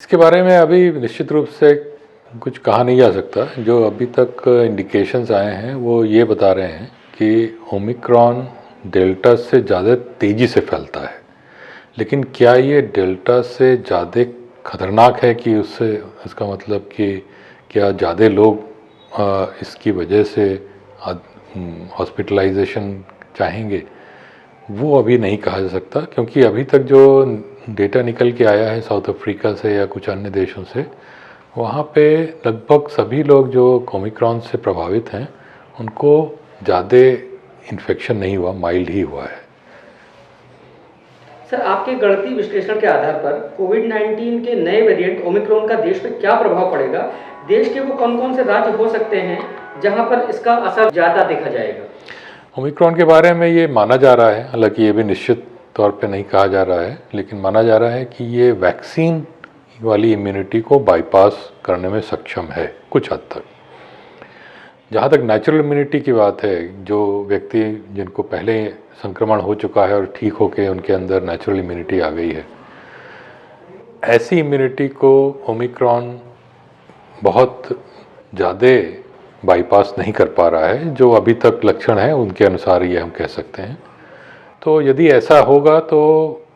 इसके बारे में अभी निश्चित रूप से कुछ कहा नहीं जा सकता। जो अभी तक इंडिकेशंस आए हैं वो ये बता रहे हैं कि ओमिक्रॉन डेल्टा से ज़्यादा तेज़ी से फैलता है। लेकिन क्या ये डेल्टा से ज़्यादा खतरनाक है कि उससे इसका मतलब कि क्या ज़्यादा लोग इसकी वजह से हॉस्पिटलाइजेशन चाहेंगे, वो अभी नहीं कहा जा सकता। क्योंकि अभी तक जो डेटा निकल के आया है साउथ अफ्रीका से या कुछ अन्य देशों से, वहाँ पे लगभग सभी लोग जो ओमिक्रॉन से प्रभावित हैं उनको ज़्यादा इन्फेक्शन नहीं हुआ, माइल्ड ही हुआ है। सर, आपके गणितीय विश्लेषण के आधार पर कोविड-19 के नए वेरिएंट ओमिक्रॉन का देश पे क्या प्रभाव पड़ेगा? देश के वो कौन-कौन से राज्य हो सकते हैं जहां पर इसका असर ज़्यादा देखा जाएगा? ओमिक्रॉन के बारे में ये माना जा रहा है, हालांकि ये भी निश्चित तौर पे नहीं कहा जा रहा है, लेकिन माना जा रहा है कि ये वैक्सीन वाली इम्यूनिटी को बाईपास करने में सक्षम है कुछ हद तक। जहाँ तक नेचुरल इम्यूनिटी की बात है, जो व्यक्ति जिनको पहले संक्रमण हो चुका है और ठीक होकर उनके अंदर नेचुरल इम्यूनिटी आ गई है, ऐसी इम्यूनिटी को ओमिक्रॉन बहुत ज़्यादा बाईपास नहीं कर पा रहा है। जो अभी तक लक्षण है उनके अनुसार ये हम कह सकते हैं। तो यदि ऐसा होगा तो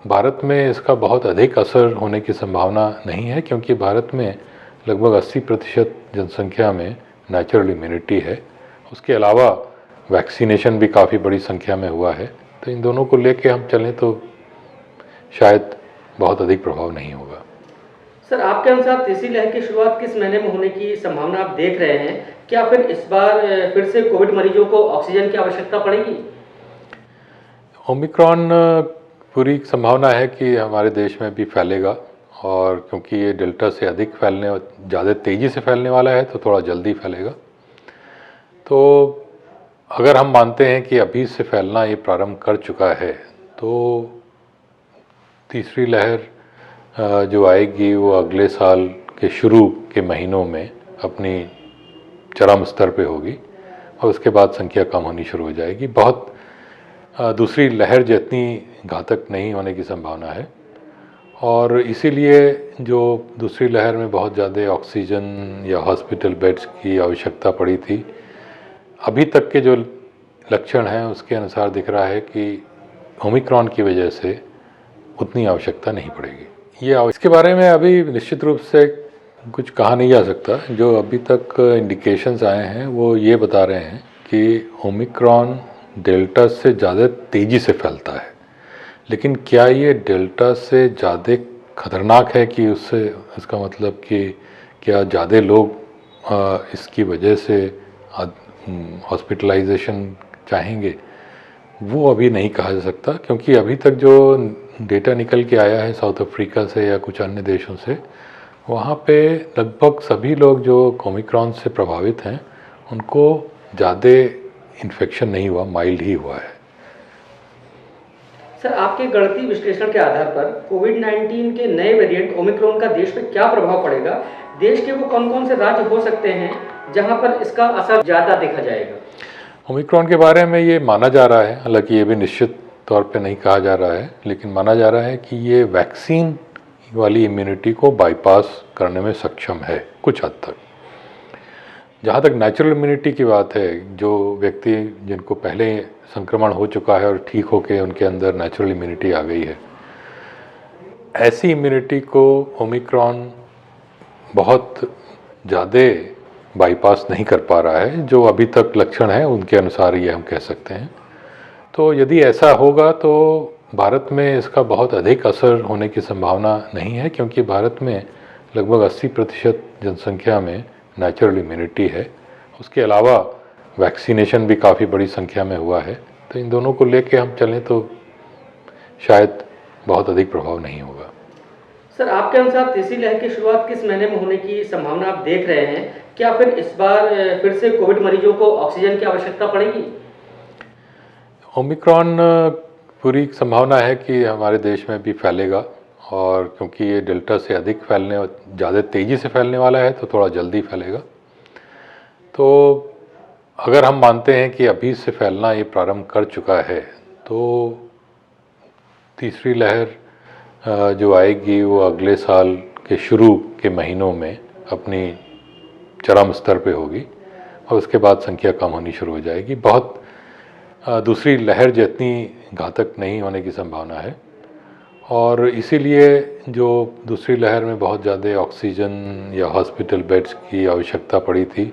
भारत में इसका बहुत अधिक असर होने की संभावना नहीं है, क्योंकि भारत में लगभग 80% जनसंख्या में नेचुरल इम्यूनिटी है। उसके अलावा वैक्सीनेशन भी काफ़ी बड़ी संख्या में हुआ है। तो इन दोनों को लेके हम चलें तो शायद बहुत अधिक प्रभाव नहीं होगा। सर, आपके अनुसार तीसरी लहर की शुरुआत किस महीने में होने की संभावना आप देख रहे हैं? क्या फिर इस बार फिर से कोविड मरीजों को ऑक्सीजन की आवश्यकता पड़ेगी? ओमिक्रॉन पूरी संभावना है कि हमारे देश में भी फैलेगा, और क्योंकि ये डेल्टा से अधिक फैलने और ज़्यादा तेज़ी से फैलने वाला है तो थोड़ा जल्दी फैलेगा। तो अगर हम मानते हैं कि अभी से फैलना ये प्रारंभ कर चुका है, तो तीसरी लहर जो आएगी वो अगले साल के शुरू के महीनों में अपनी चरम स्तर पे होगी, और उसके बाद संख्या कम होनी शुरू हो जाएगी। बहुत दूसरी लहर जितनी घातक नहीं होने की संभावना है, और इसीलिए जो दूसरी लहर में बहुत ज़्यादा ऑक्सीजन या हॉस्पिटल बेड्स की आवश्यकता पड़ी थी, अभी तक के जो लक्षण हैं उसके अनुसार दिख रहा है कि ओमिक्रॉन की वजह से उतनी आवश्यकता नहीं पड़ेगी। ये इसके बारे में अभी निश्चित रूप से कुछ कहा नहीं जा सकता। जो अभी तक इंडिकेशंस आए हैं वो ये बता रहे हैं कि ओमिक्रॉन डेल्टा से ज़्यादा तेज़ी से फैलता है। लेकिन क्या ये डेल्टा से ज़्यादा खतरनाक है कि उससे इसका मतलब कि क्या ज़्यादा लोग इसकी वजह से हॉस्पिटलाइजेशन चाहेंगे, वो अभी नहीं कहा जा सकता। क्योंकि अभी तक जो डेटा निकल के आया है साउथ अफ्रीका से या कुछ अन्य देशों से, वहाँ पे लगभग सभी लोग जो ओमिक्रॉन से प्रभावित हैं उनको ज़्यादा इन्फेक्शन नहीं हुआ, माइल्ड ही हुआ है। सर, आपके गणितीय विश्लेषण के आधार पर कोविड-19 के नए वेरिएंट ओमिक्रॉन का देश पे क्या प्रभाव पड़ेगा? देश के वो कौन-कौन से राज्य हो सकते हैं जहां पर इसका असर ज़्यादा देखा जाएगा? ओमिक्रॉन के बारे में ये माना जा रहा है, हालांकि ये भी निश्चित तौर पे नहीं कहा जा रहा है, लेकिन माना जा रहा है कि ये वैक्सीन वाली इम्यूनिटी को बाईपास करने में सक्षम है कुछ हद तक। जहाँ तक नेचुरल इम्यूनिटी की बात है, जो व्यक्ति जिनको पहले संक्रमण हो चुका है और ठीक होकर उनके अंदर नेचुरल इम्यूनिटी आ गई है, ऐसी इम्यूनिटी को ओमिक्रॉन बहुत ज़्यादा बाईपास नहीं कर पा रहा है। जो अभी तक लक्षण है उनके अनुसार ये हम कह सकते हैं। तो यदि ऐसा होगा तो भारत में इसका बहुत अधिक असर होने की संभावना नहीं है, क्योंकि भारत में लगभग 80% जनसंख्या में नेचुरल इम्यूनिटी है। उसके अलावा वैक्सीनेशन भी काफ़ी बड़ी संख्या में हुआ है। तो इन दोनों को लेके हम चलें तो शायद बहुत अधिक प्रभाव नहीं होगा। सर, आपके अनुसार तीसरी लहर की शुरुआत किस महीने में होने की संभावना आप देख रहे हैं? क्या फिर इस बार फिर से कोविड मरीजों को ऑक्सीजन की आवश्यकता पड़ेगी? ओमिक्रॉन पूरी संभावना है कि हमारे देश में भी फैलेगा, और क्योंकि ये डेल्टा से अधिक फैलने और ज़्यादा तेज़ी से फैलने वाला है तो थोड़ा जल्दी फैलेगा। तो अगर हम मानते हैं कि अभी से फैलना ये प्रारंभ कर चुका है, तो तीसरी लहर जो आएगी वो अगले साल के शुरू के महीनों में अपनी चरम स्तर पे होगी और उसके बाद संख्या कम होनी शुरू हो जाएगी। बहुत दूसरी लहर जितनी घातक नहीं होने की संभावना है और इसीलिए जो दूसरी लहर में बहुत ज़्यादा ऑक्सीजन या हॉस्पिटल बेड्स की आवश्यकता पड़ी थी,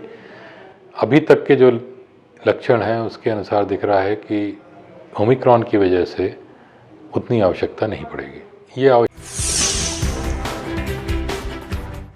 अभी तक के जो लक्षण हैं उसके अनुसार दिख रहा है कि ओमिक्रॉन की वजह से उतनी आवश्यकता नहीं पड़ेगी। ये